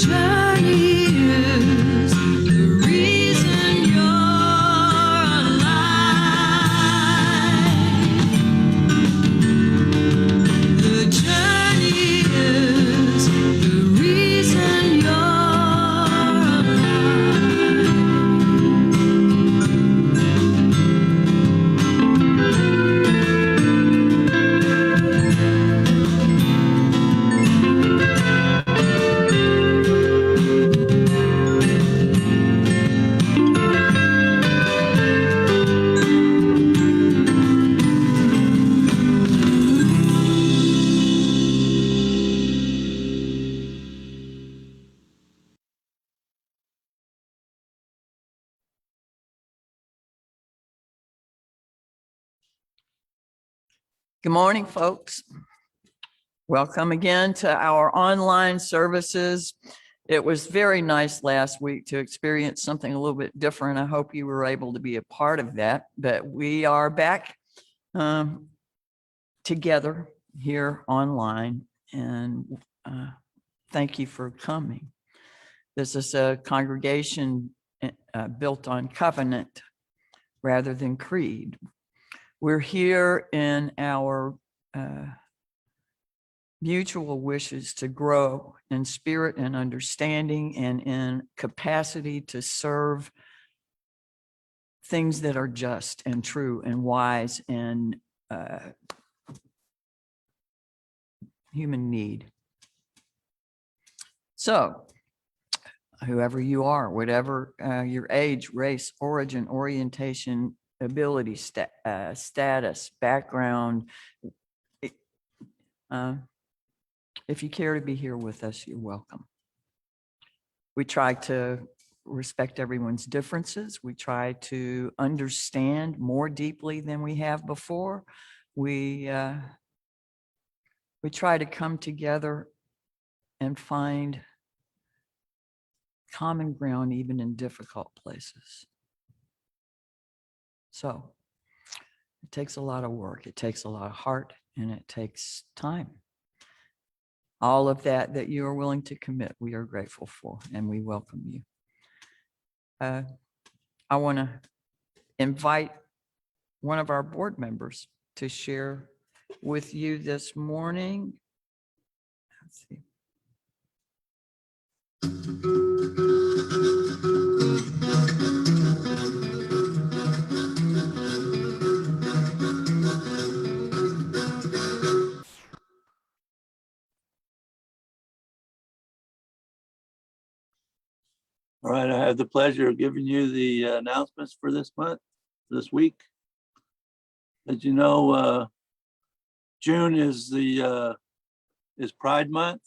journey is the reason you're alive. The journey is the reason you're alive. Good morning, folks. Welcome again to our online services. It was very nice last week to experience something a little bit different. I hope you were able to be a part of that, but we are back together here online, and thank you for coming. This is a congregation built on covenant rather than creed. We're here in our mutual wishes to grow in spirit and understanding and in capacity to serve things that are just and true and wise and human need. So, whoever you are, whatever your age, race, origin, orientation, ability, status, background, if you care to be here with us, you're welcome. We try to respect everyone's differences. We try to understand more deeply than we have before. We try to come together and find common ground even in difficult places. So it takes a lot of work, it takes a lot of heart, and it takes time. All of that you are willing to commit, we are grateful for, and we welcome you. I want to invite one of our board members to share with you this morning. Let's see. All right, I have the pleasure of giving you the announcements for this week. As you know, June is Pride Month.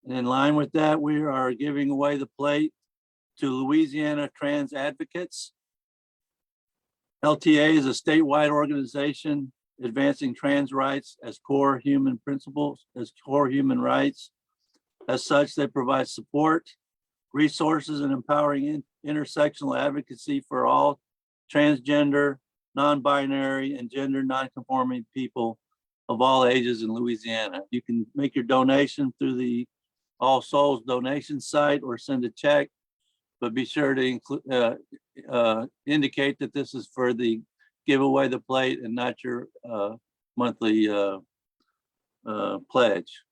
And in line with that, we are giving away the plate to Louisiana Trans Advocates. LTA is a statewide organization advancing trans rights as core human principles, as core human rights. As such, they provide support, resources, and empowering intersectional advocacy for all transgender, non-binary, and gender non-conforming people of all ages in Louisiana. You can make your donation through the All Souls donation site or send a check, but be sure to indicate that this is for the give away the plate and not your monthly pledge.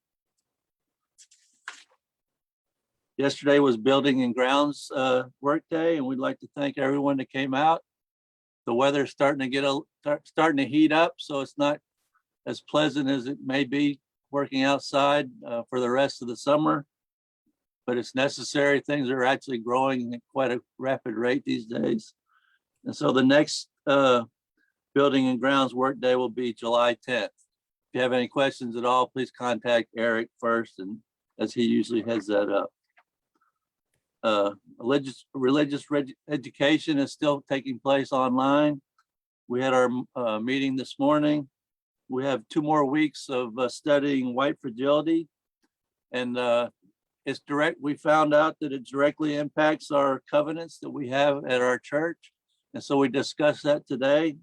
Yesterday was Building and Grounds work day, and we'd like to thank everyone that came out. The weather's starting to heat up, so it's not as pleasant as it may be working outside for the rest of the summer, but it's necessary. Things are actually growing at quite a rapid rate these days. And so the next Building and Grounds work day will be July 10th. If you have any questions at all, please contact Eric first, and as he usually heads that up. Religious education is still taking place online. We had our meeting this morning. We have 2 more weeks of studying white fragility, and it's direct. We found out that it directly impacts our covenants that we have at our church, and so we discussed that today.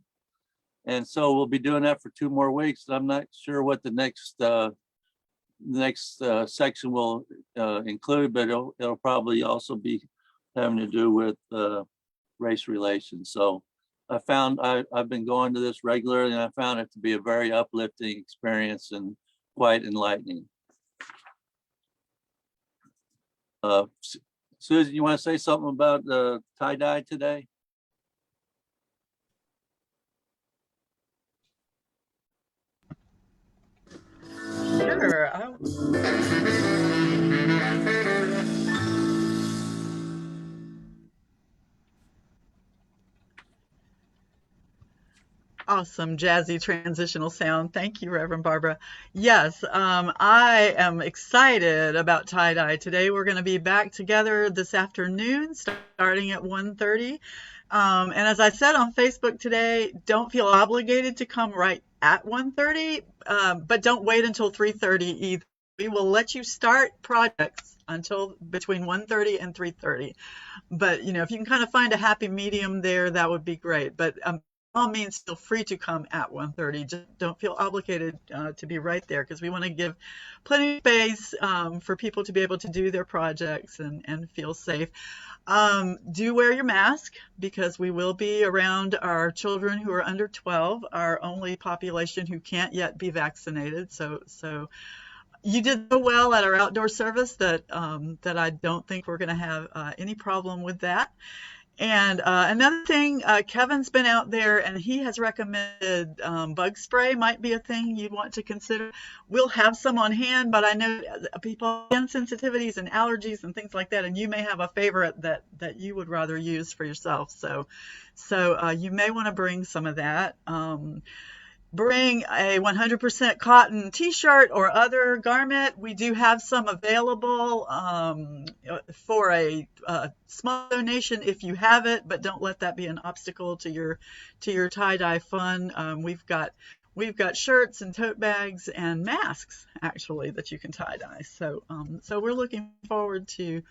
And so we'll be doing that for 2 more weeks. I'm not sure what the next next section will include, but it'll probably also be having to do with race relations. So I've been going to this regularly, and I found it to be a very uplifting experience and quite enlightening. Susan, you want to say something about the tie-dye today? Sure. Awesome, jazzy transitional sound. Thank you, Reverend Barbara. Yes, I am excited about tie-dye. Today we're going to be back together this afternoon, starting at 1:30. And as I said on Facebook today, don't feel obligated to come right at 1:30, but don't wait until 3:30 either. We will let you start projects until between 1:30 and 3:30. But, if you can kind of find a happy medium there, that would be great. But all means, feel free to come at 1:30. Just don't feel obligated to be right there, because we want to give plenty of space for people to be able to do their projects and feel safe. Do wear your mask, because we will be around our children who are under 12, our only population who can't yet be vaccinated. So you did so well at our outdoor service that I don't think we're going to have any problem with that. And another thing, Kevin's been out there and he has recommended bug spray might be a thing you'd want to consider. We'll have some on hand, but I know people have sensitivities and allergies and things like that, and you may have a favorite that you would rather use for yourself. So you may want to bring some of that. Bring a 100% cotton t-shirt or other garment. We do have some available for a small donation if you have it, but don't let that be an obstacle to your tie-dye fun. We've got shirts and tote bags and masks actually that you can tie-dye. So we're looking forward to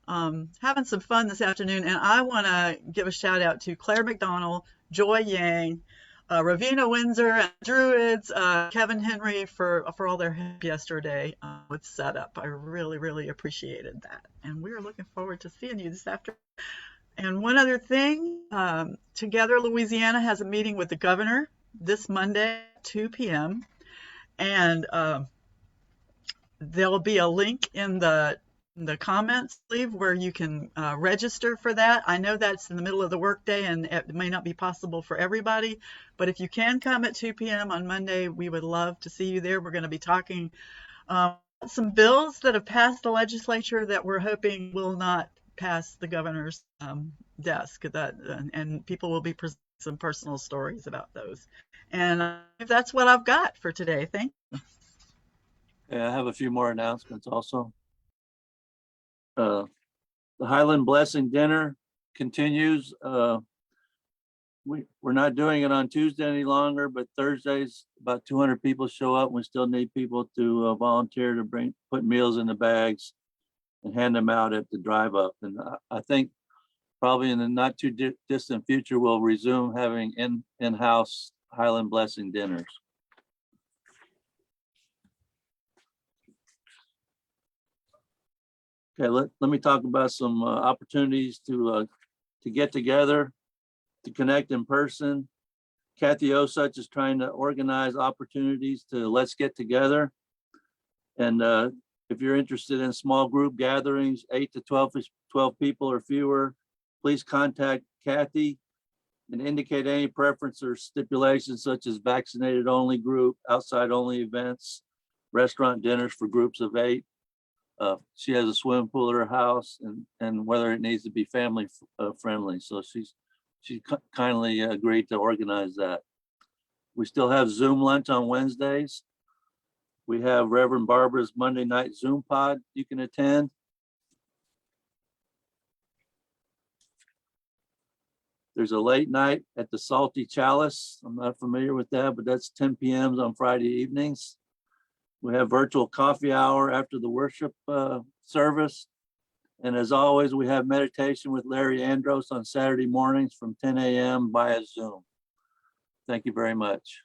having some fun this afternoon. And I want to give a shout out to Claire McDonald, Joy Yang, Ravina Windsor, and Druids, Kevin Henry for all their help yesterday with setup. I really, really appreciated that. And we're looking forward to seeing you this afternoon. And one other thing, Together Louisiana has a meeting with the governor this Monday at 2 p.m. And there'll be a link in the comments leave where you can register for that. I know that's in the middle of the workday and it may not be possible for everybody, but if you can come at 2 p.m. on Monday, we would love to see you there. We're going to be talking some bills that have passed the legislature that we're hoping will not pass the governor's desk, and people will be presenting some personal stories about those. And that's what I've got for today. Thank you. Yeah, I have a few more announcements also. The Highland Blessing Dinner continues. We're not doing it on Tuesday any longer, but Thursdays, about 200 people show up. We still need people to volunteer to put meals in the bags and hand them out at the drive up. And I think probably in the not too distant future, we'll resume having in-house Highland Blessing dinners. Okay, let me talk about some opportunities to get together, to connect in person. Kathy Osuch is trying to organize opportunities to let's get together. And if you're interested in small group gatherings, 8 to 12 people or fewer, please contact Kathy and indicate any preference or stipulations such as vaccinated only group, outside only events, restaurant dinners for groups of 8. She has a swimming pool at her house, and whether it needs to be family friendly. So she kindly agreed to organize that. We still have Zoom lunch on Wednesdays. We have Reverend Barbara's Monday night Zoom pod you can attend. There's a late night at the Salty Chalice. I'm not familiar with that, but that's 10 p.m. on Friday evenings. We have virtual coffee hour after the worship service. And as always, we have meditation with Larry Andros on Saturday mornings from 10 a.m. via Zoom. Thank you very much.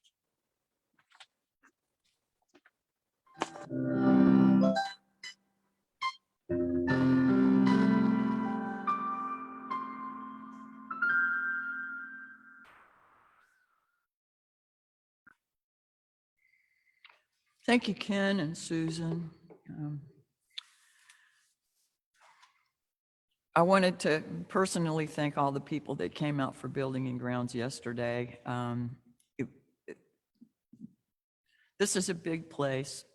Thank you, Ken and Susan. I wanted to personally thank all the people that came out for Building and Grounds yesterday. This is a big place.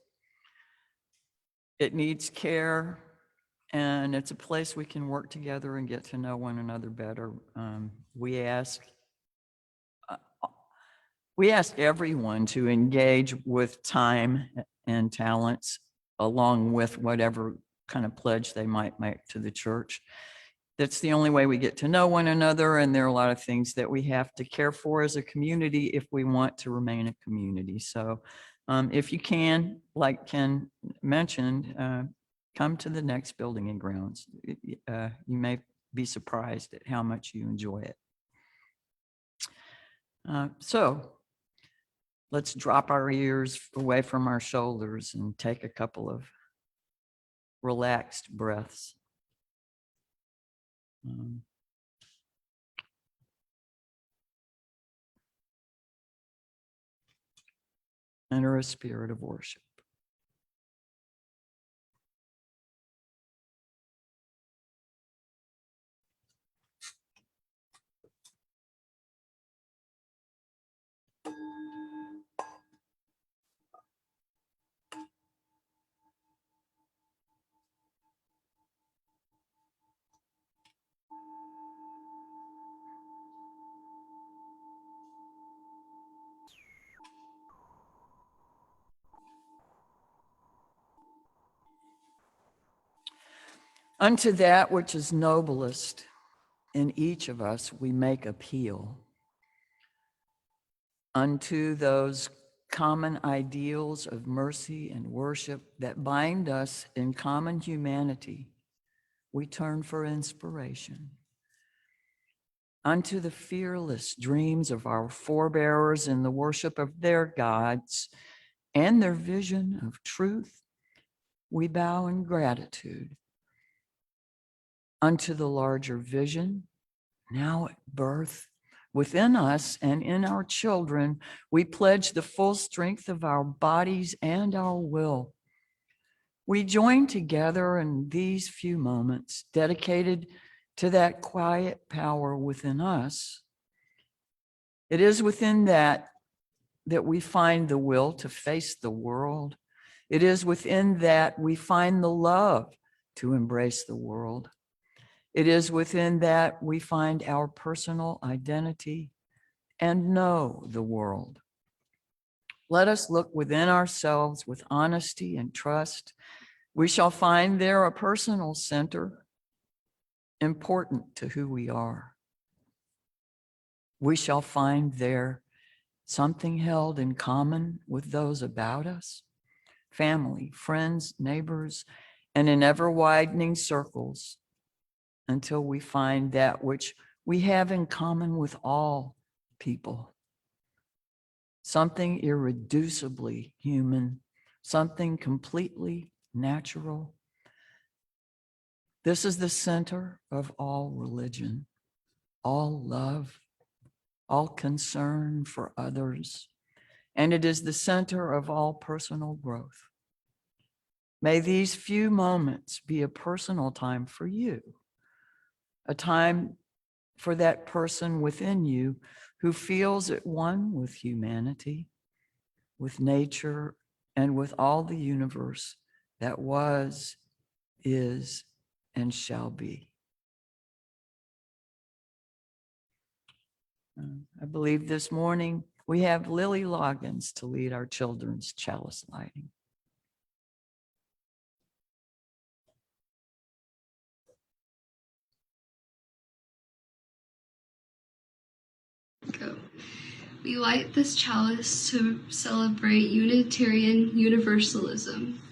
It needs care, and it's a place we can work together and get to know one another better. We ask everyone to engage with time and talents along with whatever kind of pledge they might make to the church. That's the only way we get to know one another, and there are a lot of things that we have to care for as a community if we want to remain a community. So if you can, like Ken mentioned, come to the next Building and Grounds. You may be surprised at how much you enjoy it. So let's drop our ears away from our shoulders and take a couple of relaxed breaths. Enter a spirit of worship. Unto that which is noblest in each of us, we make appeal. Unto those common ideals of mercy and worship that bind us in common humanity, we turn for inspiration. Unto the fearless dreams of our forebearers in the worship of their gods and their vision of truth, we bow in gratitude. Unto the larger vision, now at birth, within us and in our children, we pledge the full strength of our bodies and our will. We join together in these few moments dedicated to that quiet power within us. It is within that we find the will to face the world. It is within that we find the love to embrace the world. It is within that we find our personal identity and know the world. Let us look within ourselves with honesty and trust. We shall find there a personal center important to who we are. We shall find there something held in common with those about us, family, friends, neighbors, and in ever-widening circles, until we find that which we have in common with all people. Something irreducibly human, something completely natural. This is the center of all religion, all love, all concern for others, and it is the center of all personal growth. May these few moments be a personal time for you, a time for that person within you who feels at one with humanity, with nature, and with all the universe that was, is, and shall be. I believe this morning we have Lily Loggins to lead our children's chalice lighting. Go. We light this chalice to celebrate Unitarian Universalism.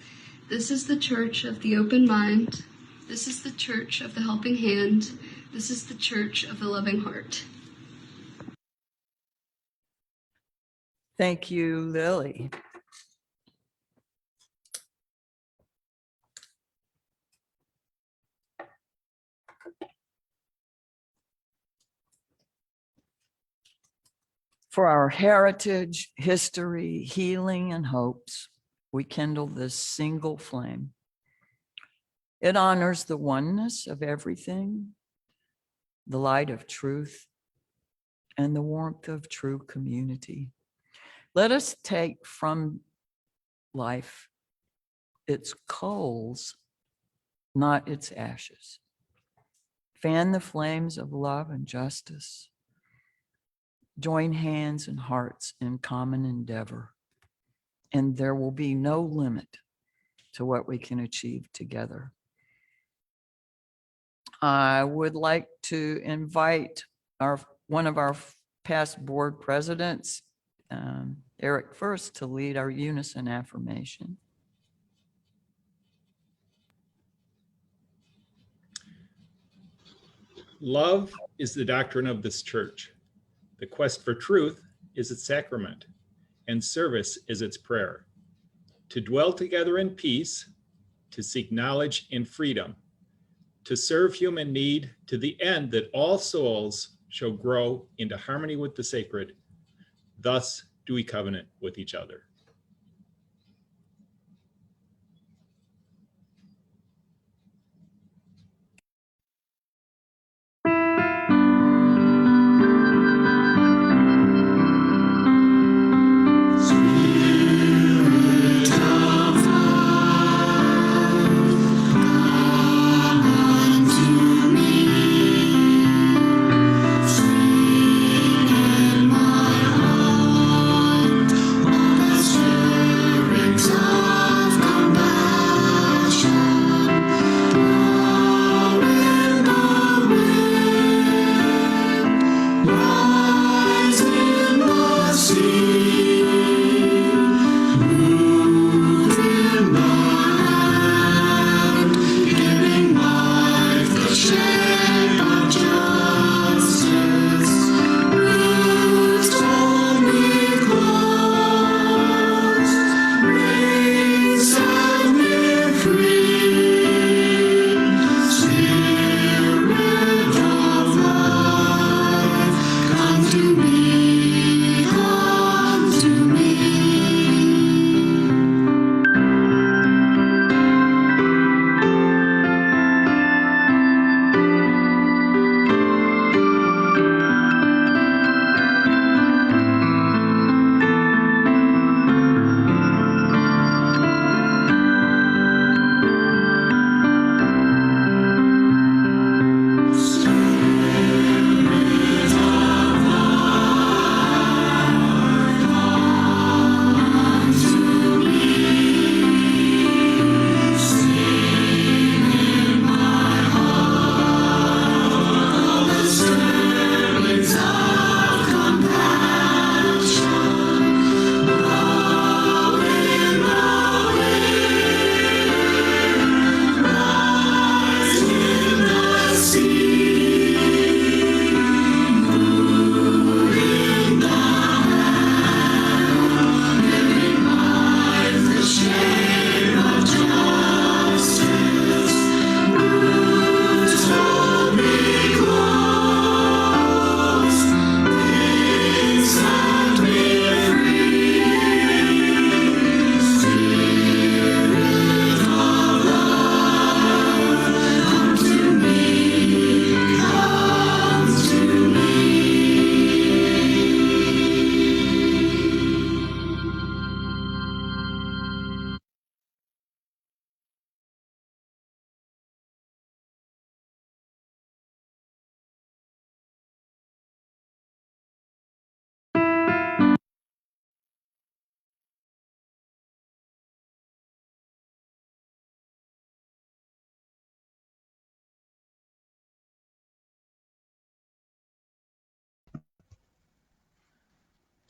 This is the church of the open mind. This is the church of the helping hand. This is the church of the loving heart. Thank you, Lily. For our heritage, history, healing, and hopes, we kindle this single flame. It honors the oneness of everything, the light of truth, and the warmth of true community. Let us take from life its coals, not its ashes. Fan the flames of love and justice. Join hands and hearts in common endeavor, and there will be no limit to what we can achieve together. I would like to invite one of our past board presidents, Eric First, to lead our unison affirmation. Love is the doctrine of this church. The quest for truth is its sacrament, and service is its prayer. To dwell together in peace, to seek knowledge in freedom, to serve human need to the end that all souls shall grow into harmony with the sacred. Thus do we covenant with each other.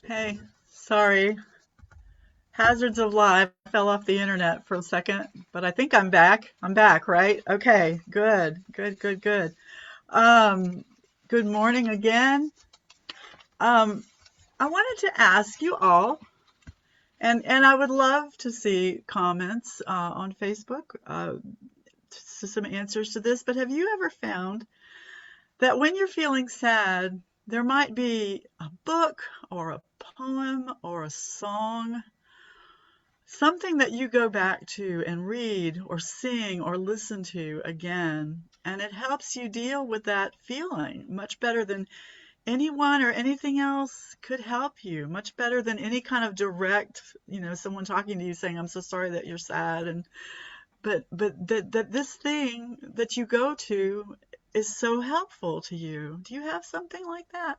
Hey, sorry. Hazards of life. I fell off the internet for a second, but I think I'm back. I'm back, right? Okay, good, good, good, good. Good morning again. I wanted to ask you all, and I would love to see comments on Facebook, some answers to this, but have you ever found that when you're feeling sad, there might be a book or a poem or a song, something that you go back to and read or sing or listen to again, and it helps you deal with that feeling much better than anyone or anything else could help you, much better than any kind of direct, someone talking to you saying, I'm so sorry that you're sad. And but that this thing that you go to is so helpful to you. Do you have something like that?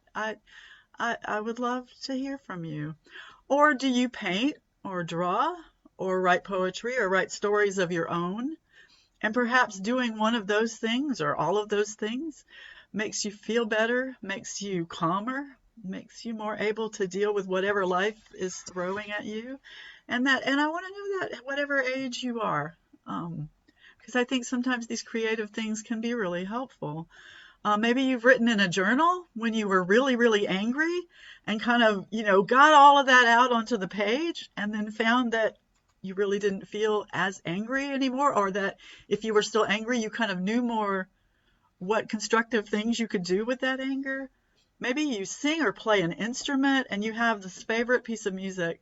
I would love to hear from you. Or do you paint or draw or write poetry or write stories of your own? And perhaps doing one of those things or all of those things makes you feel better, makes you calmer, makes you more able to deal with whatever life is throwing at you. And I want to know that at whatever age you are, because I think sometimes these creative things can be really helpful. Maybe you've written in a journal when you were really, really angry and kind of, got all of that out onto the page and then found that you really didn't feel as angry anymore, or that if you were still angry, you kind of knew more what constructive things you could do with that anger. Maybe you sing or play an instrument and you have this favorite piece of music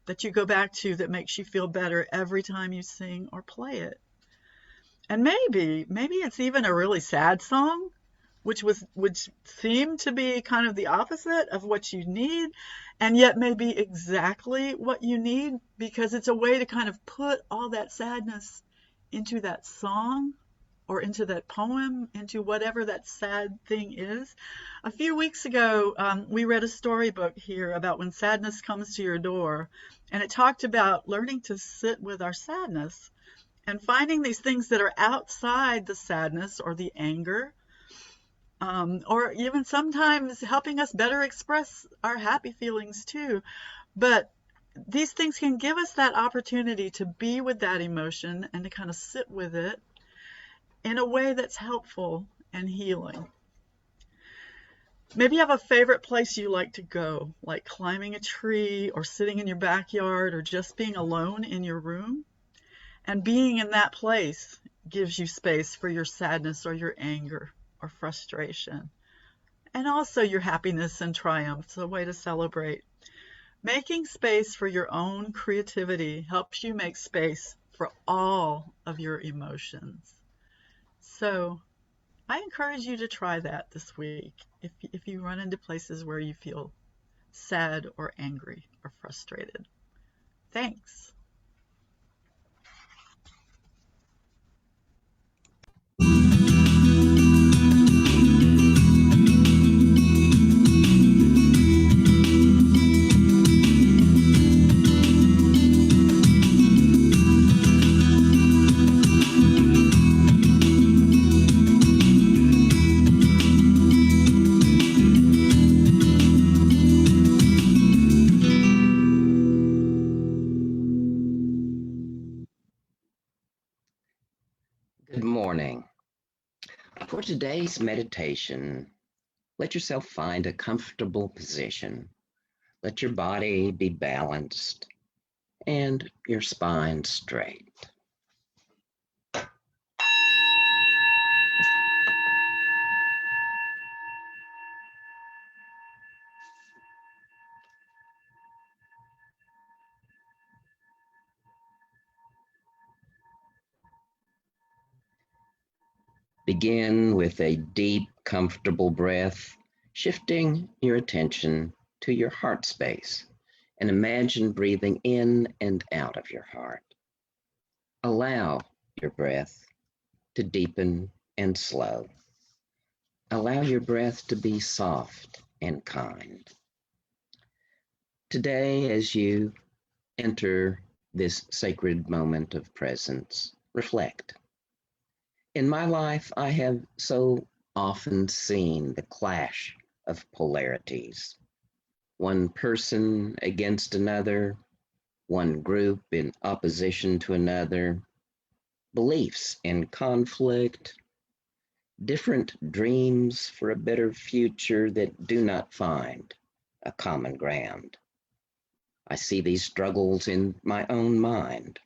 that you go back to that makes you feel better every time you sing or play it. And maybe it's even a really sad song, which seem to be kind of the opposite of what you need, and yet maybe exactly what you need, because it's a way to kind of put all that sadness into that song or into that poem, into whatever that sad thing is. A few weeks ago, we read a storybook here about when sadness comes to your door, and it talked about learning to sit with our sadness and finding these things that are outside the sadness or the anger, or even sometimes helping us better express our happy feelings too. But these things can give us that opportunity to be with that emotion and to kind of sit with it in a way that's helpful and healing. Maybe you have a favorite place you like to go, like climbing a tree or sitting in your backyard or just being alone in your room. And being in that place gives you space for your sadness or your anger or frustration, and also your happiness and triumph. It's a way to celebrate. Making space for your own creativity helps you make space for all of your emotions. So I encourage you to try that this week if you run into places where you feel sad or angry or frustrated. Thanks. Good morning. For today's meditation, let yourself find a comfortable position. Let your body be balanced and your spine straight. Begin with a deep, comfortable breath, shifting your attention to your heart space, and imagine breathing in and out of your heart. Allow your breath to deepen and slow. Allow your breath to be soft and kind. Today, as you enter this sacred moment of presence, reflect. In my life, I have so often seen the clash of polarities. One person against another, one group in opposition to another, beliefs in conflict, different dreams for a better future that do not find a common ground. I see these struggles in my own mind,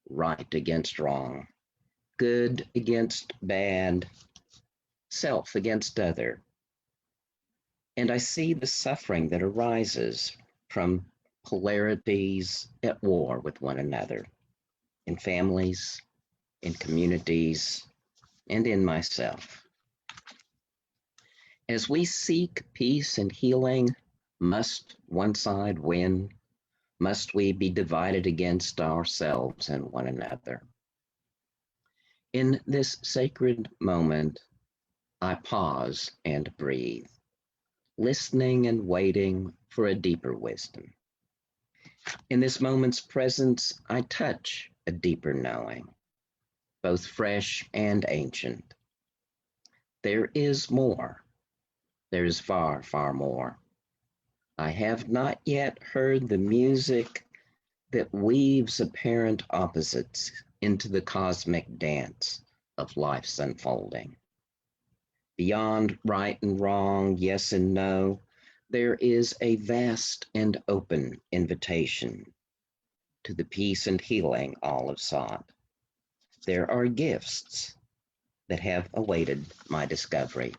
right against wrong, good against bad, self against other. And I see the suffering that arises from polarities at war with one another, in families, in communities, and in myself. As we seek peace and healing, must one side win? Must we be divided against ourselves and one another? In this sacred moment, I pause and breathe, listening and waiting for a deeper wisdom. In this moment's presence, I touch a deeper knowing, both fresh and ancient. There is more. There is far, far more. I have not yet heard the music that weaves apparent opposites into the cosmic dance of life's unfolding. Beyond right and wrong, yes and no, there is a vast and open invitation to the peace and healing all have sought. There are gifts that have awaited my discovery.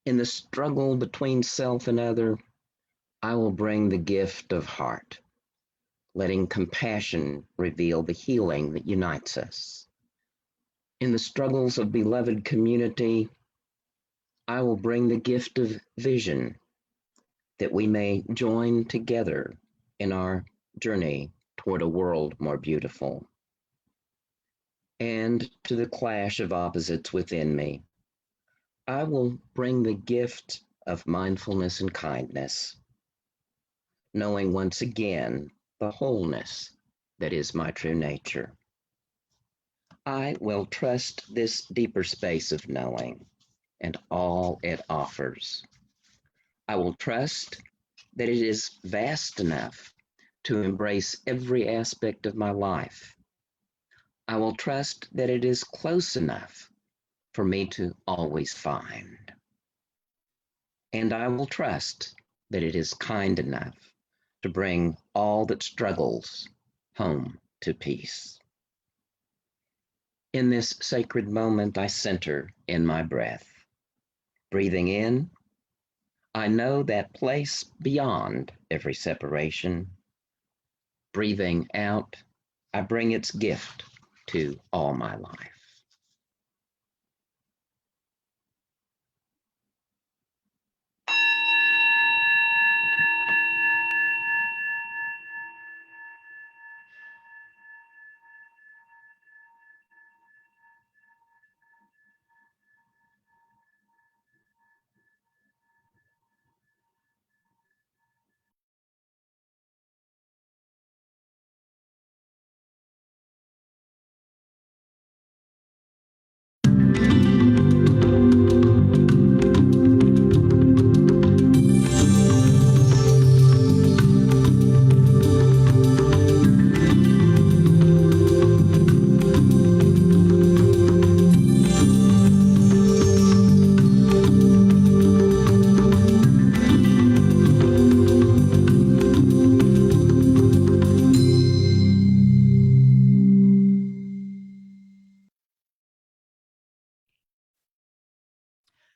In the struggle between self and other, I will bring the gift of heart, letting compassion reveal the healing that unites us. In the struggles of beloved community, I will bring the gift of vision, that we may join together in our journey toward a world more beautiful. And to the clash of opposites within me, I will bring the gift of mindfulness and kindness, knowing once again the wholeness that is my true nature. I will trust this deeper space of knowing and all it offers. I will trust that it is vast enough to embrace every aspect of my life. I will trust that it is close enough for me to always find. And I will trust that it is kind enough to bring all that struggles home to peace. In this sacred moment, I center in my breath. Breathing in, I know that place beyond every separation. Breathing out, I bring its gift to all my life.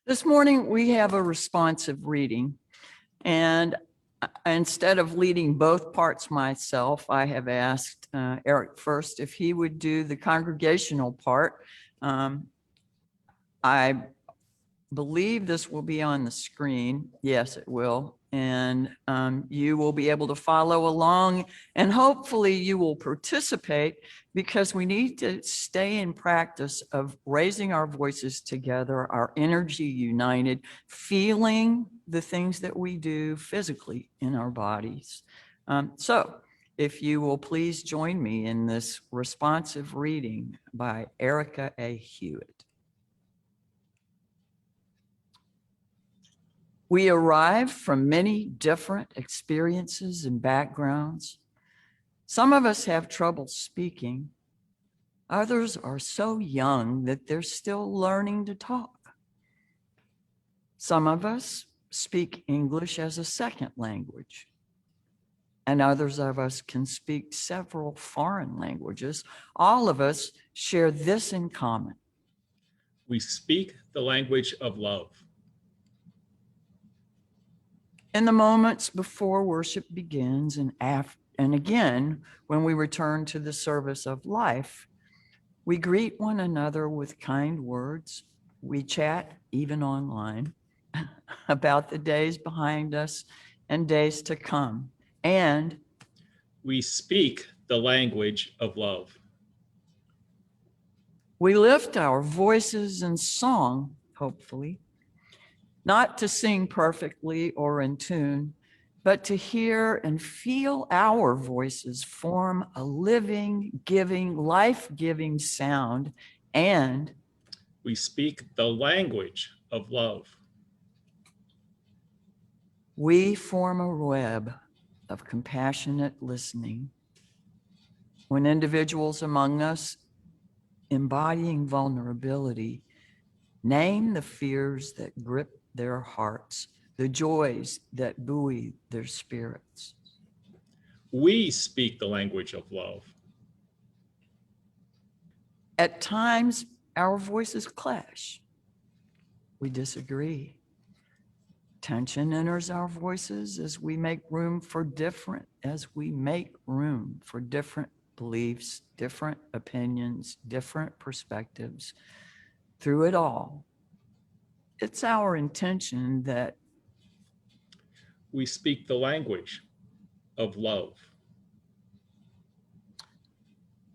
This morning, we have a responsive reading. And instead of leading both parts myself, I have asked Eric first if he would do the congregational part. I believe this will be on the screen. Yes, it will. And you will be able to follow along, and hopefully you will participate, because we need to stay in practice of raising our voices together, our energy united, feeling the things that we do physically in our bodies. So if you will please join me in this responsive reading by Erica A. Hewitt. We arrive from many different experiences and backgrounds. Some of us have trouble speaking. Others are so young that they're still learning to talk. Some of us speak English as a second language, and others of us can speak several foreign languages. All of us share this in common. We speak the language of love. In the moments before worship begins and again, when we return to the service of life, we greet one another with kind words. We chat, even online, about the days behind us and days to come. And we speak the language of love. we lift our voices in song, hopefully, not to sing perfectly or in tune, but to hear and feel our voices form a living, giving, life-giving sound. And we speak the language of love. we form a web of compassionate listening. When individuals among us embodying vulnerability name the fears that grip their hearts, the joys that buoy their spirits. We speak the language of love. At times, our voices clash. We disagree. Tension enters our voices as we make room for different beliefs, different opinions, different perspectives. Through it all, it's our intention that we speak the language of love.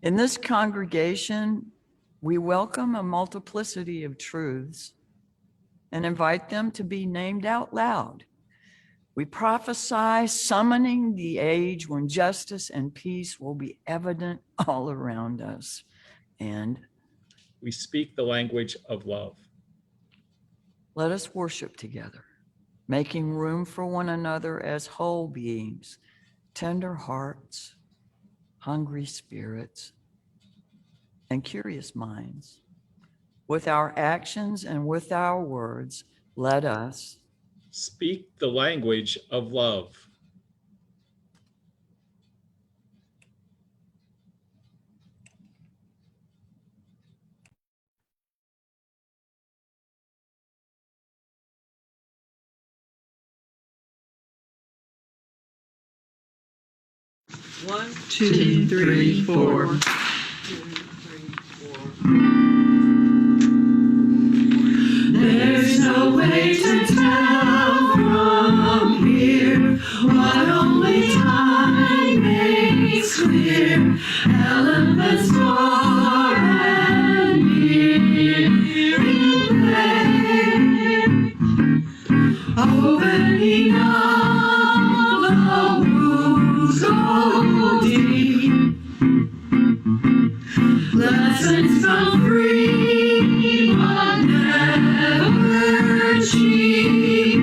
in this congregation, we welcome a multiplicity of truths and invite them to be named out loud. We prophesy summoning the age when justice and peace will be evident all around us. And we speak the language of love. let us worship together, making room for one another as whole beings, tender hearts, hungry spirits, and curious minds. With our actions and with our words, let us speak the language of love. One, two, three, four. There's no way to tell from here what only time makes clear. Elements far and near in play, opening up the wounds so deep. Lessons from free but never cheap.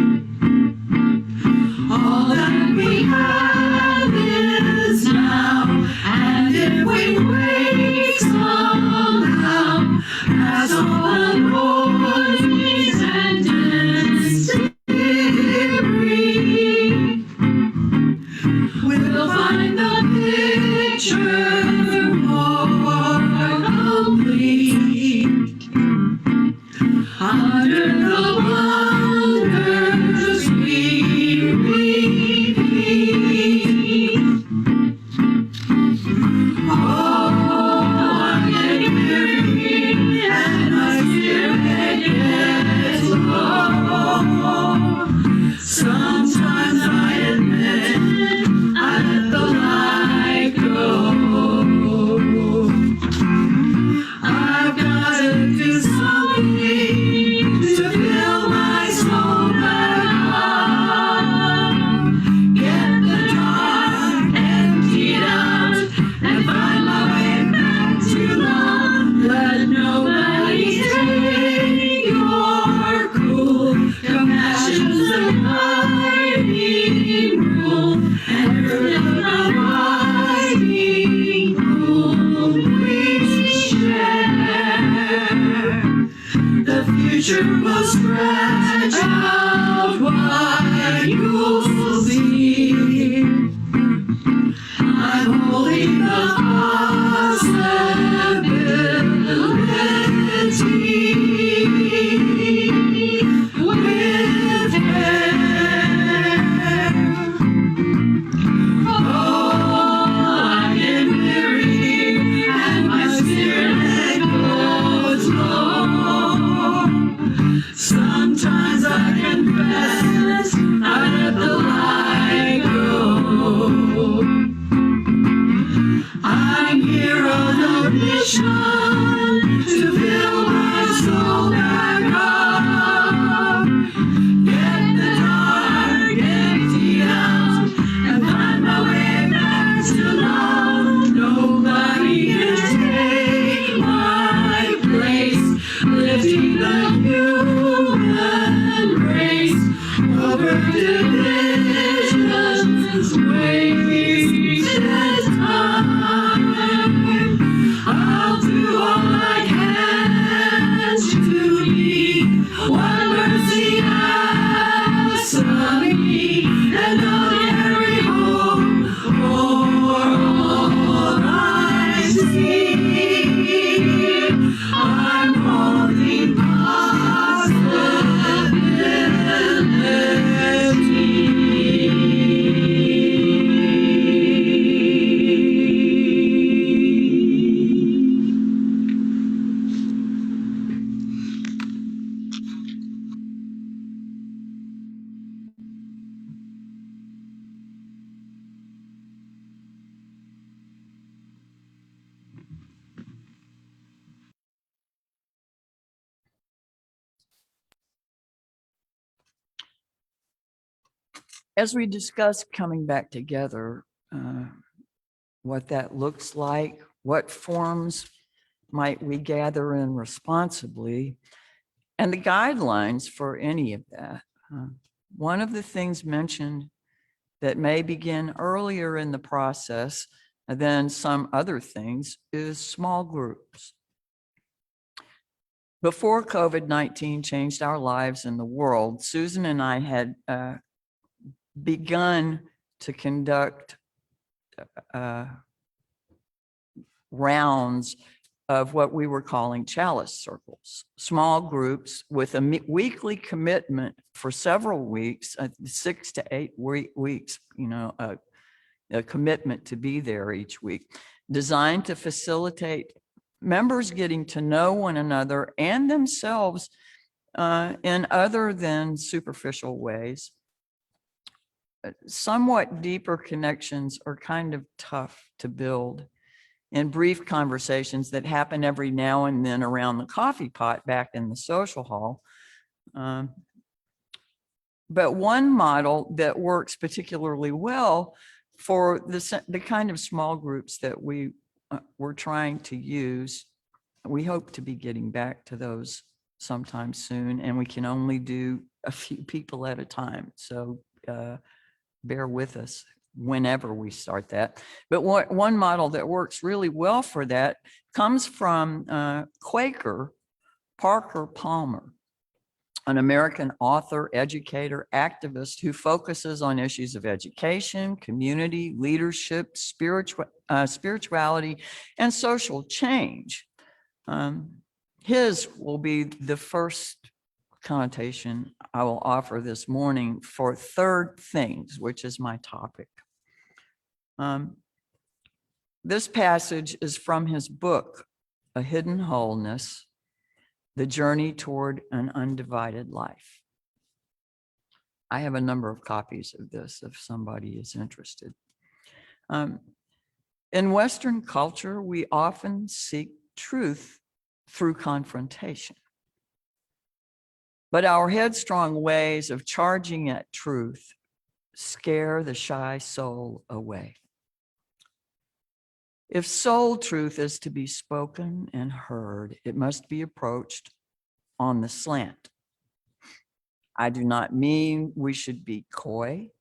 All that we have is now, and if we wake somehow, as all the noise and debris, we'll find the picture more complete. Under the wonders we repeat. Oh, I'm getting weary and my spirit gets low. Sometimes I admit I let the light go. I've got to do something to fill my soul back up. Get the dark emptied out and find my way back to love. Let nobody take your cool compassion's the guiding rule, and hurt the guiding rule we share. The future will scratch out what you'll see. I'm holding the possibility with care. to fill my soul back up. Get the dark empty out and find my way back to love. Nobody can take my place, lifting the human race over divisions, wasted time. I'll do all I can to be what mercy asks of me, and I'll carry home for all I see. I'm holding possibility. As we discuss coming back together, what that looks like, what forms might we gather in responsibly, and the guidelines for any of that. One of the things mentioned that may begin earlier in the process than some other things is small groups. Before COVID-19 changed our lives and the world, Susan and I had begun to conduct rounds of what we were calling chalice circles, small groups with a weekly commitment for several weeks, 6 to 8 weeks, a commitment to be there each week, designed to facilitate members getting to know one another and themselves in other than superficial ways. Somewhat deeper connections are kind of tough to build in brief conversations that happen every now and then around the coffee pot back in the social hall. But one model that works particularly well for the kind of small groups that we were trying to use, we hope to be getting back to those sometime soon, and we can only do a few people at a time. So bear with us whenever we start that. But one model that works really well for that comes from Quaker Parker Palmer, an American author, educator, activist who focuses on issues of education, community, leadership, spirituality, and social change. His will be the first connotation I will offer this morning for third things, which is my topic. This passage is from his book, A Hidden Wholeness, The Journey Toward an Undivided Life. I have a number of copies of this if somebody is interested. In Western culture, we often seek truth through confrontation. But our headstrong ways of charging at truth scare the shy soul away. If soul truth is to be spoken and heard, it must be approached on the slant. I do not mean we should be coy,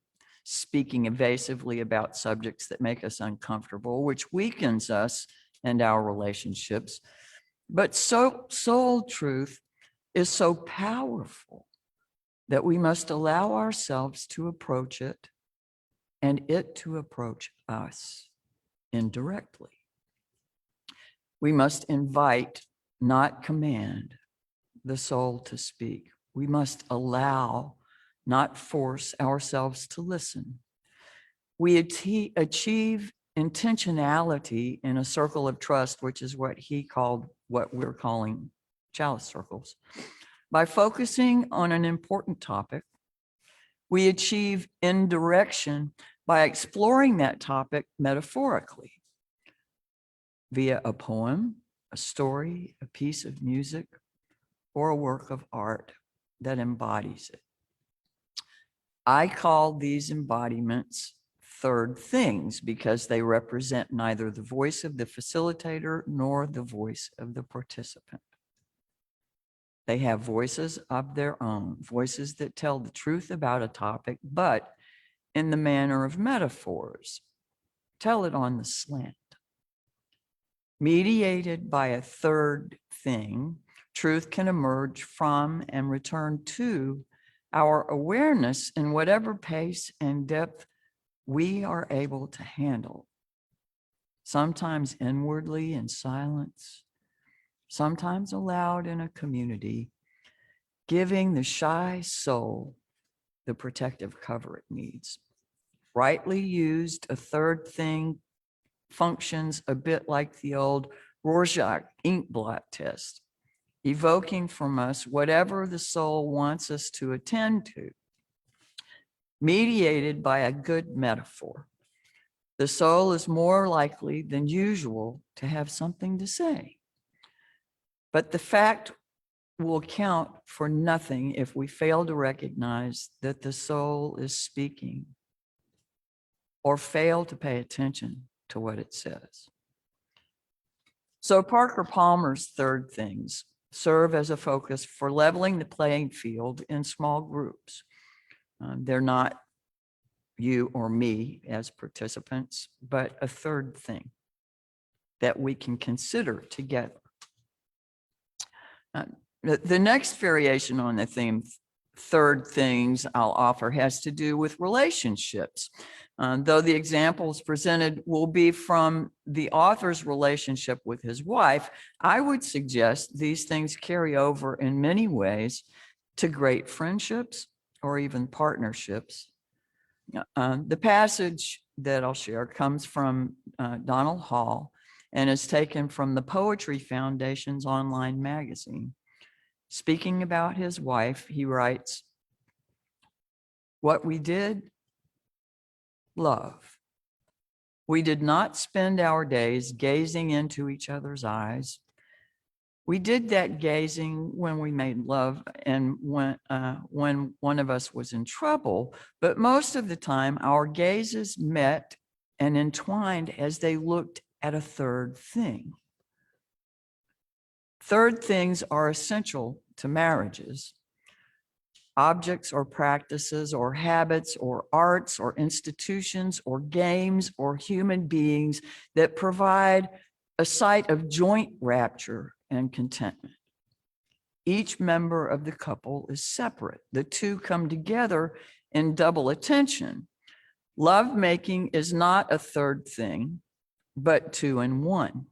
speaking evasively about subjects that make us uncomfortable, which weakens us and our relationships. But soul truth is so powerful that we must allow ourselves to approach it and it to approach us indirectly. We must invite, not command, the soul to speak. We must allow, not force ourselves to listen. We achieve intentionality in a circle of trust, which is what he called, what we're calling chalice circles. By focusing on an important topic, we achieve indirection by exploring that topic metaphorically via a poem, a story, a piece of music, or a work of art that embodies it. I call these embodiments third things because they represent neither the voice of the facilitator nor the voice of the participant. They have voices of their own, voices that tell the truth about a topic, but in the manner of metaphors, tell it on the slant. Mediated by a third thing, truth can emerge from and return to our awareness in whatever pace and depth we are able to handle. Sometimes inwardly in silence, sometimes aloud in a community, giving the shy soul the protective cover it needs. Rightly used, a third thing functions a bit like the old Rorschach ink blot test, evoking from us whatever the soul wants us to attend to, mediated by a good metaphor. The soul is more likely than usual to have something to say. But the fact will count for nothing if we fail to recognize that the soul is speaking or fail to pay attention to what it says. So Parker Palmer's third things serve as a focus for leveling the playing field in small groups. They're not you or me as participants, but a third thing that we can consider together. The next variation on the theme, third things I'll offer, has to do with relationships. Though the examples presented will be from the author's relationship with his wife, I would suggest these things carry over in many ways to great friendships or even partnerships. The passage that I'll share comes from Donald Hall and is taken from the Poetry Foundation's online magazine. Speaking about his wife, he writes, "What we did, love. We did not spend our days gazing into each other's eyes. We did that gazing when we made love and when one of us was in trouble, but most of the time our gazes met and entwined as they looked at a third thing. Third things are essential to marriages. Objects or practices or habits or arts or institutions or games or human beings that provide a site of joint rapture and contentment. Each member of the couple is separate. The two come together in double attention. Lovemaking is not a third thing, but two in one.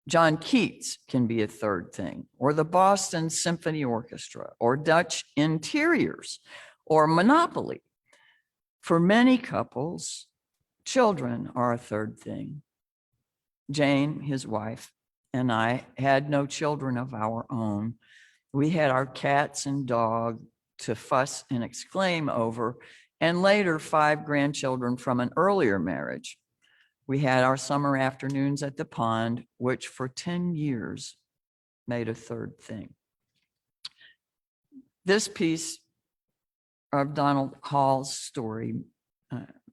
John Keats can be a third thing, or the Boston Symphony Orchestra, or Dutch interiors, or Monopoly. For many couples, children are a third thing. Jane, his wife, and I had no children of our own. We had our cats and dog to fuss and exclaim over, and later 5 grandchildren from an earlier marriage. We had our summer afternoons at the pond, which for 10 years made a third thing. This piece of Donald Hall's story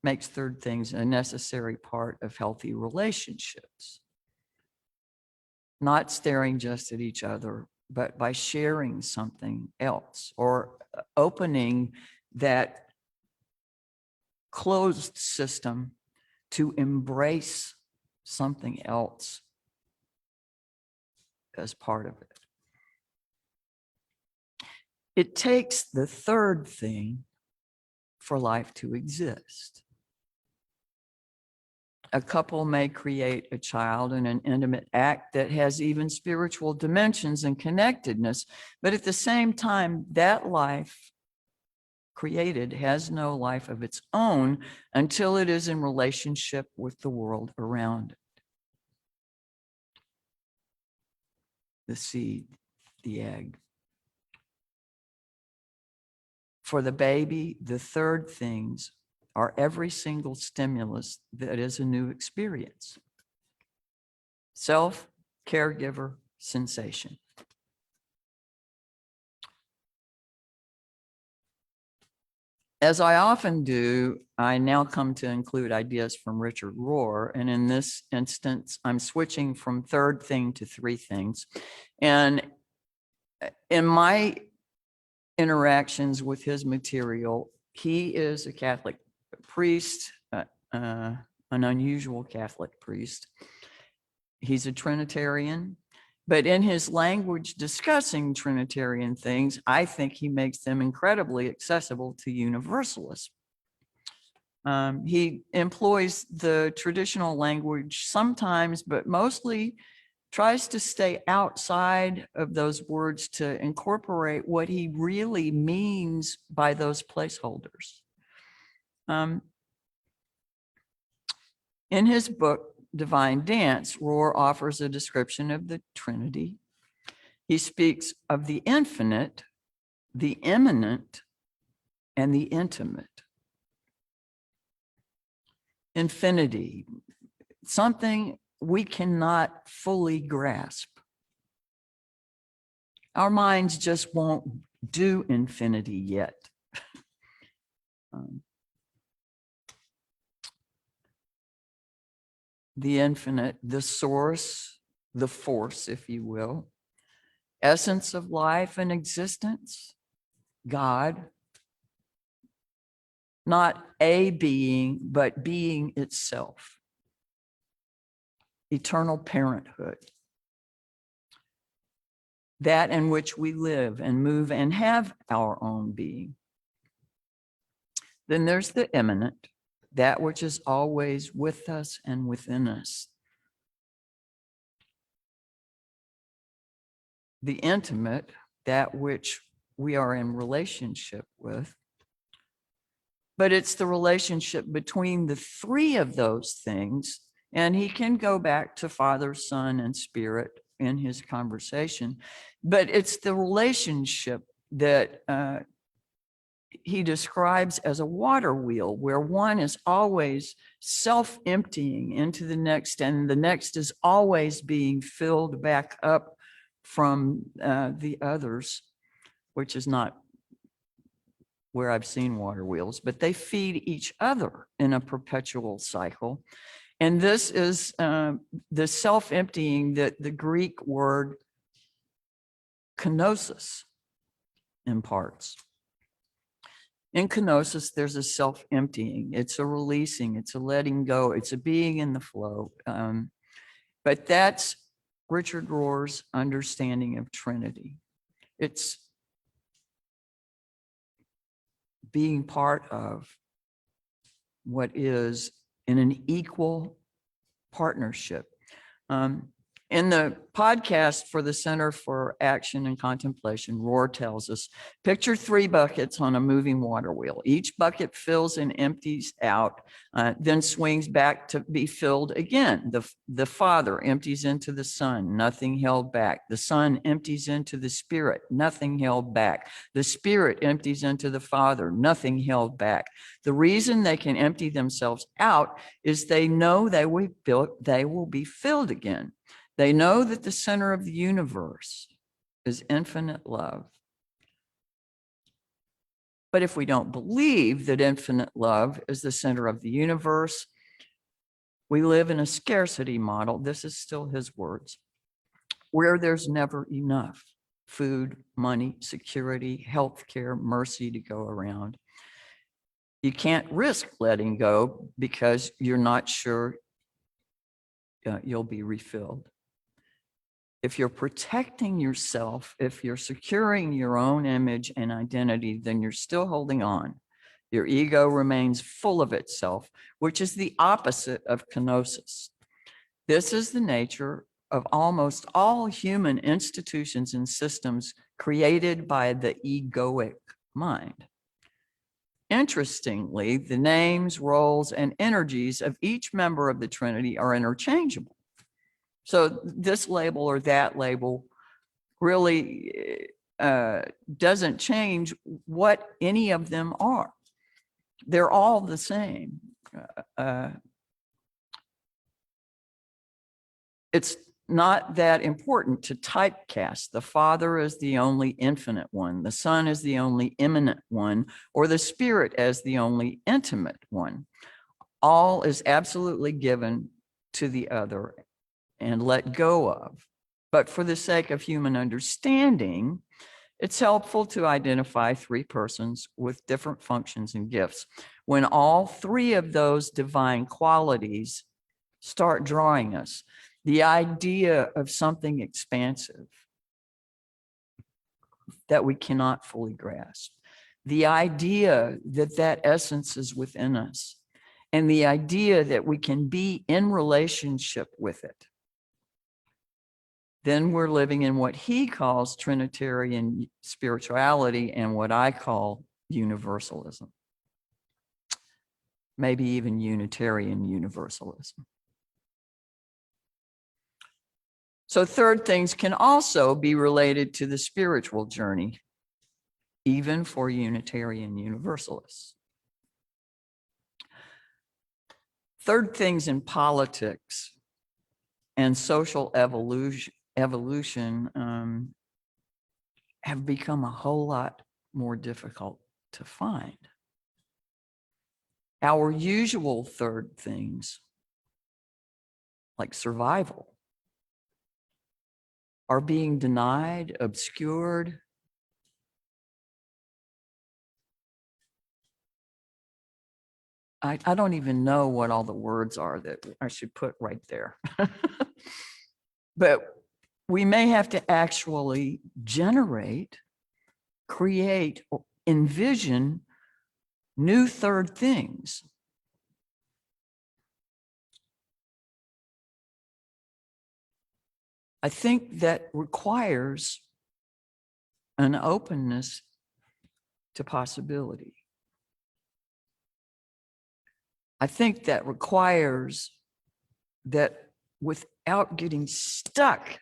makes third things a necessary part of healthy relationships. Not staring just at each other, but by sharing something else or opening that closed system to embrace something else as part of it. It takes the third thing for life to exist. A couple may create a child in an intimate act that has even spiritual dimensions and connectedness, but at the same time, that life created has no life of its own until it is in relationship with the world around it. The seed, the egg. For the baby, the third things are every single stimulus that is a new experience. self, caregiver, sensation. As I often do, I now come to include ideas from Richard Rohr. And in this instance, I'm switching from third thing to three things. And in my interactions with his material, he is a Catholic priest, an unusual Catholic priest. He's a Trinitarian, but in his language discussing Trinitarian things, I think he makes them incredibly accessible to universalists. He employs the traditional language sometimes, but mostly tries to stay outside of those words to incorporate what he really means by those placeholders. In his book, Divine Dance, Rohr offers a description of the Trinity. He speaks of the infinite, the immanent, and the intimate. Infinity, something we cannot fully grasp. Our minds just won't do infinity yet. The infinite, the source, the force, if you will, essence of life and existence, God, not a being, but being itself, eternal parenthood, that in which we live and move and have our own being. Then there's the immanent, that which is always with us and within us. The intimate, that which we are in relationship with. But it's the relationship between the three of those things. And he can go back to Father, Son, and Spirit in his conversation. But it's the relationship that he describes as a water wheel, where one is always self-emptying into the next, and the next is always being filled back up from the others, which is not where I've seen water wheels, but they feed each other in a perpetual cycle. And this is the self-emptying that the Greek word kenosis imparts. In kenosis, there's a self-emptying. It's a releasing. It's a letting go. It's a being in the flow. But that's Richard Rohr's understanding of Trinity. It's being part of what is in an equal partnership. In the podcast for the Center for Action and Contemplation, Rohr tells us, picture three buckets on a moving water wheel. Each bucket fills and empties out, then swings back to be filled again. The Father empties into the Son, nothing held back. The Son empties into the Spirit, nothing held back. The Spirit empties into the Father, nothing held back. The reason they can empty themselves out is they know they will be filled again. They know that the center of the universe is infinite love. But if we don't believe that infinite love is the center of the universe, we live in a scarcity model. This is still his words, where there's never enough food, money, security, healthcare, mercy to go around. You can't risk letting go because you're not sure you'll be refilled. If you're protecting yourself, if you're securing your own image and identity, then you're still holding on. Your ego remains full of itself, which is the opposite of kenosis. This is the nature of almost all human institutions and systems created by the egoic mind. Interestingly, the names, roles, and energies of each member of the Trinity are interchangeable. So this label or that label really doesn't change what any of them are. They're all the same. It's not that important to typecast the Father as the only infinite one, the Son as the only immanent one, or the Spirit as the only intimate one. All is absolutely given to the other and let go of. But for the sake of human understanding, it's helpful to identify three persons with different functions and gifts. When all three of those divine qualities start drawing us, the idea of something expansive that we cannot fully grasp, the idea that that essence is within us, and the idea that we can be in relationship with it, then we're living in what he calls Trinitarian spirituality and what I call universalism, maybe even Unitarian universalism. So third things can also be related to the spiritual journey, even for Unitarian Universalists. Third things in politics and social evolution have become a whole lot more difficult to find. Our usual third things, like survival, are being denied, obscured. I don't even know what all the words are that I should put right there. But we may have to actually generate, create, or envision new third things. I think that requires an openness to possibility. I think that requires that without getting stuck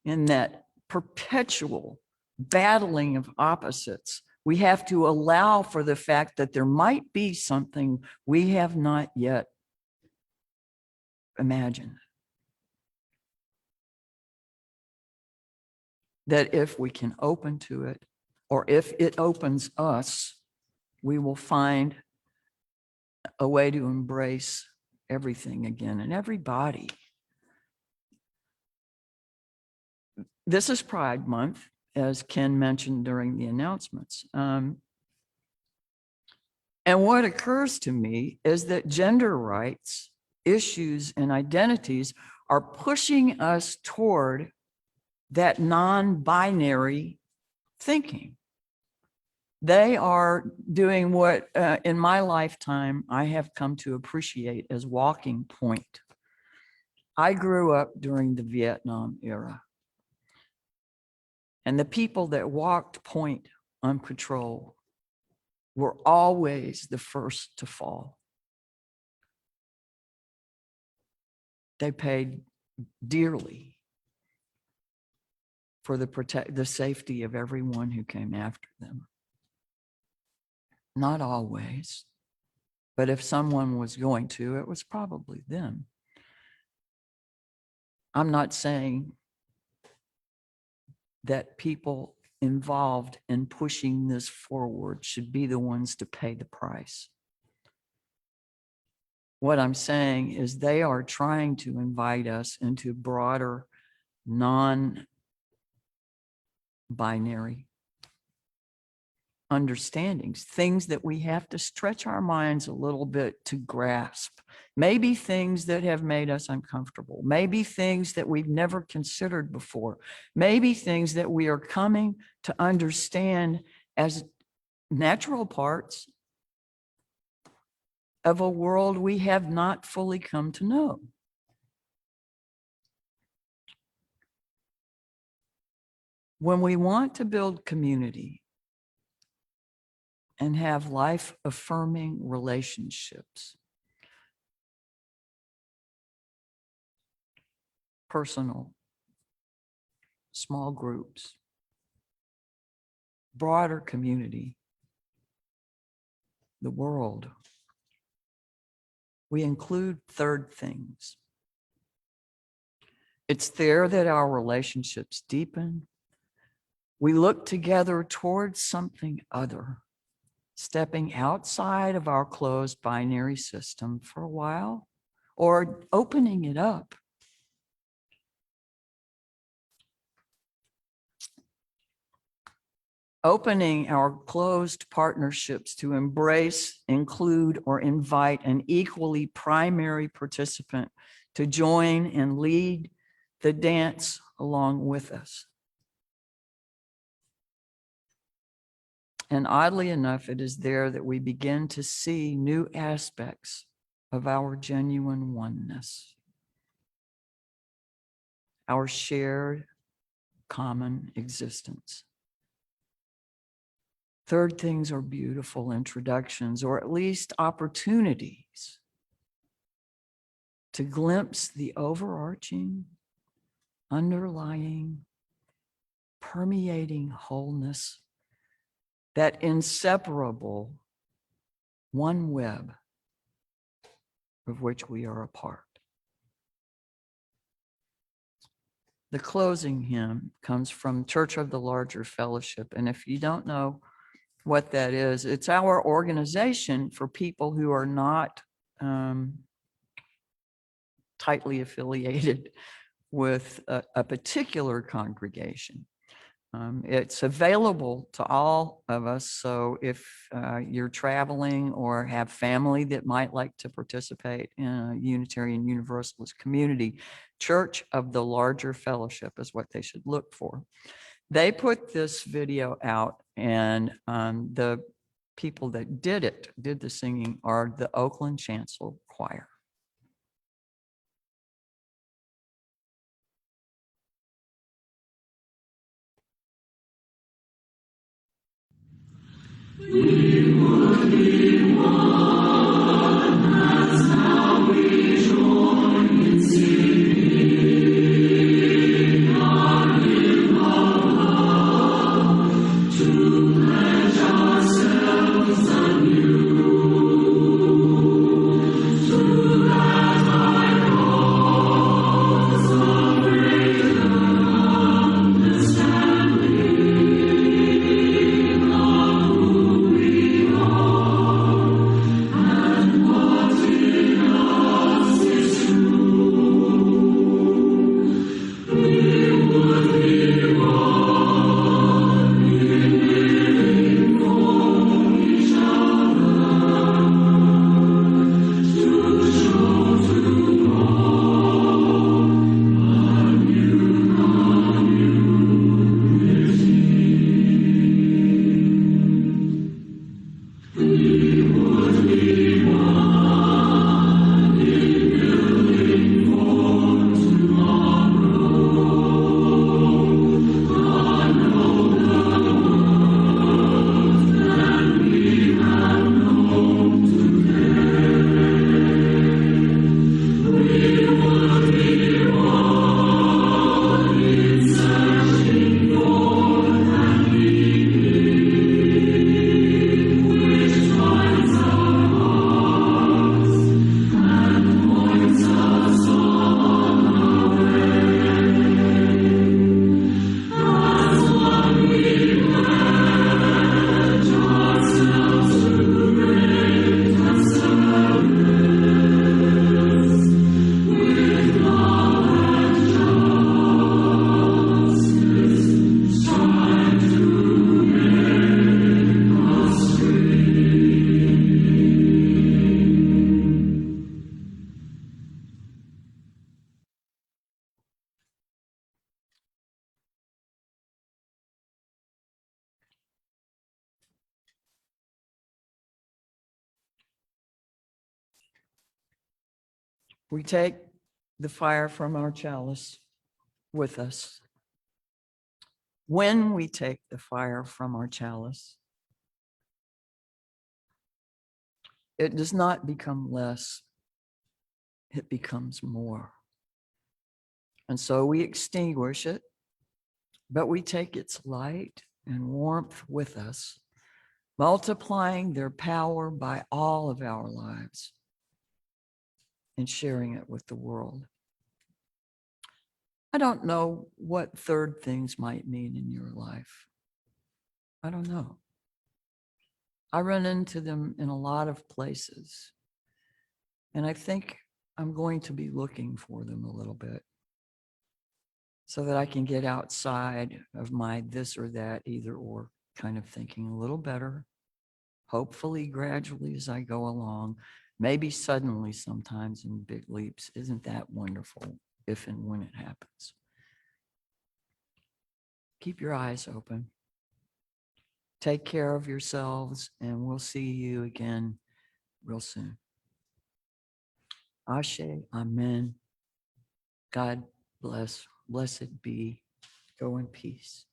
in that perpetual battling of opposites, we have to allow for the fact that there might be something we have not yet imagined. That if we can open to it, or if it opens us, we will find a way to embrace everything again and everybody. This is Pride Month, as Ken mentioned during the announcements. And what occurs to me is that gender rights, issues, and identities are pushing us toward that non-binary thinking. They are doing what in my lifetime I have come to appreciate as walking point. I grew up during the Vietnam era. And the people that walked point on patrol were always the first to fall. They paid dearly for the safety of everyone who came after them. Not always, but if someone was going to, it was probably them. I'm not saying that people involved in pushing this forward should be the ones to pay the price. What I'm saying is they are trying to invite us into broader, non-binary understandings, things that we have to stretch our minds a little bit to grasp. Maybe things that have made us uncomfortable, maybe things that we've never considered before, maybe things that we are coming to understand as natural parts of a world we have not fully come to know. When we want to build community and have life-affirming relationships, personal, small groups, broader community, the world, we include third things. It's there that our relationships deepen. We look together towards something other, stepping outside of our closed binary system for a while, or opening it up. Opening our closed partnerships to embrace, include, or invite an equally primary participant to join and lead the dance along with us. And oddly enough, it is there that we begin to see new aspects of our genuine oneness, our shared common existence. Third things are beautiful introductions, or at least opportunities to glimpse the overarching, underlying, permeating wholeness, that inseparable one web of which we are a part. The closing hymn comes from Church of the Larger Fellowship. And if you don't know what that is, it's our organization for people who are not tightly affiliated with a particular congregation. It's available to all of us. So if you're traveling or have family that might like to participate in a Unitarian Universalist community, Church of the Larger Fellowship is what they should look for. They put this video out, and the people that did the singing, are the Oakland Chancel Choir. We would be one, that's how we join in singing our hymn of love, to pledge ourselves anew to that high cause of greater understanding of who we are and what in us is true. We would be one in living for each other, to show to all a new community. We would be one in building for tomorrow, a nobler world than we have known today. We would be one in searching for that meaning which finds our hearts and points us on our way. As one we pledge ourselves to great service, with love and justice, strive to make us free. We take the fire from our chalice with us. When we take the fire from our chalice, it does not become less, it becomes more. And so we extinguish it, but we take its light and warmth with us, multiplying their power by all of our lives and sharing it with the world. I don't know what third things might mean in your life. I don't know. I run into them in a lot of places. And I think I'm going to be looking for them a little bit so that I can get outside of my this or that, either or kind of thinking a little better, hopefully gradually as I go along, maybe suddenly sometimes in big leaps. Isn't that wonderful if and when it happens? Keep your eyes open. Take care of yourselves, and we'll see you again real soon. Ashe, amen. God bless. Blessed be. Go in peace.